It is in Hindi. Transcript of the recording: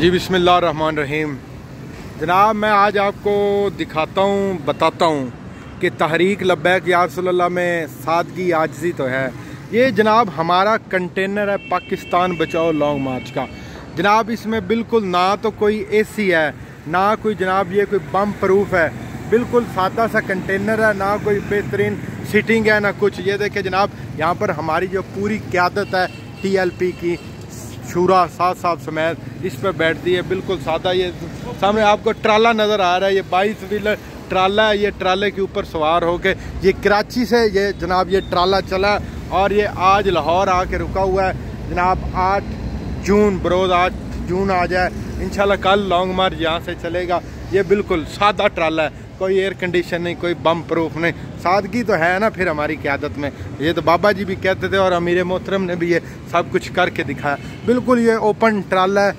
जी बिस्मिल्लाहिर्रहमानिर्रहीम। जनाब मैं आज आपको दिखाता हूँ, बताता हूँ कि तहरीक लब्बैक या रसूलल्लाह में सादगी आजिज़ी तो है। ये जनाब हमारा कंटेनर है पाकिस्तान बचाओ लॉन्ग मार्च का। जनाब इसमें बिल्कुल ना तो कोई एसी है, ना कोई जनाब ये कोई बम प्रूफ है, बिल्कुल सादा सा कंटेनर है, ना कोई बेहतरीन सीटिंग है ना कुछ। ये देखे जनाब यहाँ पर हमारी जो पूरी क़यादत है TLP की शूरा साथ समेत इस पर बैठती है, बिल्कुल सादा। ये सामने आपको ट्राला नज़र आ रहा है, ये 22 व्हीलर ट्राला है। ये ट्राले के ऊपर सवार होके ये कराची से ये जनाब ये ट्राला चला और ये आज लाहौर आके रुका हुआ है जनाब। 8 जून बरोज़ 8 जून आ जाए इंशाल्लाह कल लॉन्ग मार्च यहाँ से चलेगा। ये बिल्कुल सादा ट्राला है, कोई एयर कंडीशन नहीं, कोई बम प्रूफ नहीं। सादगी तो है ना फिर हमारी क़यादत में। ये तो बाबा जी भी कहते थे और अमीर मोहतरम ने भी ये सब कुछ करके दिखाया। बिल्कुल ये ओपन ट्राला है